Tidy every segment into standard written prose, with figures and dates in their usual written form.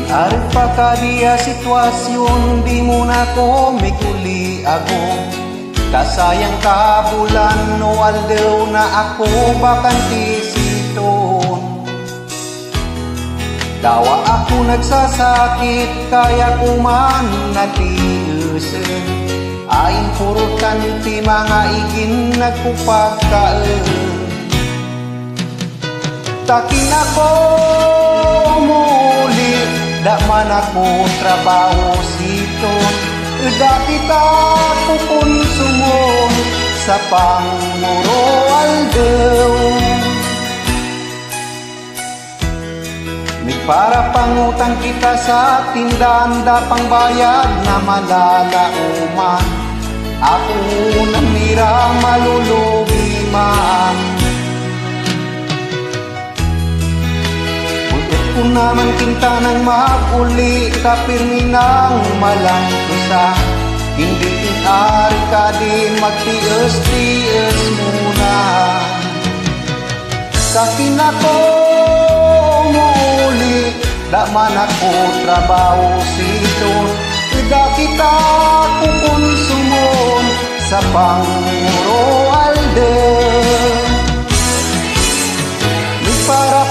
Ari pa kadiya sitwasyon, di mo na ko may kuli ako. Kasayang kabulan, no aldaw na ako bakanti siton. Dawa ako nagsasakit, kaya kuman natiusin. Ain puro kanti mga igin nagpupagkaan. Takin ako muli, da man ako trabaho siton. Da kita kukonsumon sa pangmuro aldaw. May para pangutang kita sa tindahan, da pangbayad na malalauman. Ako namira malulugi man. Kung naman kinta ng mag-uli, kapirmi ng malangkusa. Hindi kinari ka di magtiis-tiis muna. Sakin ako muli, da man ako trabaho siton. Da kita kukonsumon sa pangmuro aldaw. Di para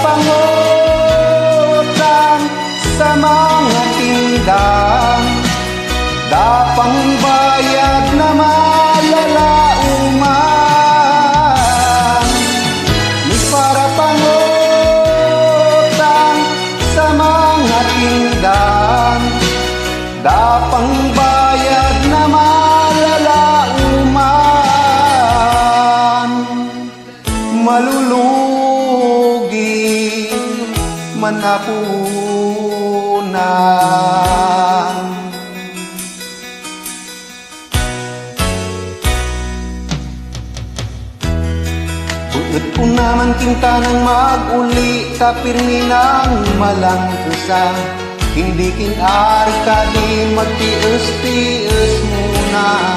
sa mga tindahan, dapang bayad na malalauman. May para pangutang sa mga tindahan, dapang bayad na malalauman. Malulugi man ako na. Buot ko naman kinta ng mag-uli, kapirmi ng malangkusa. Hindi kinari ka di magtiis-tiis muna.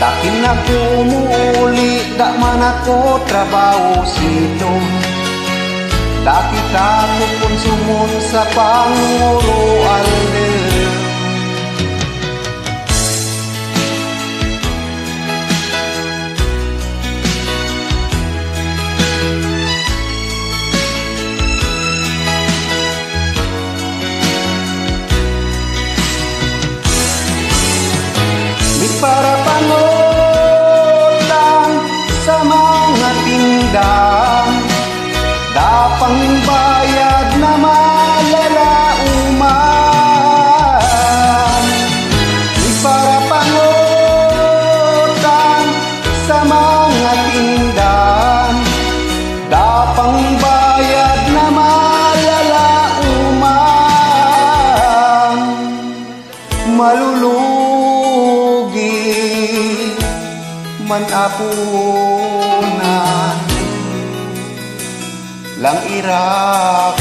Takin ako umuuli, da man ako trabaho siton. Da kita kukonsumon sa pangmuro aldaw. Di para pangutang sa mga tindahan, dapang bayad na malalauman. Di para pangutang sa mga tindahan, dapang bayad na malalauman. Malulugi man ako na lang irak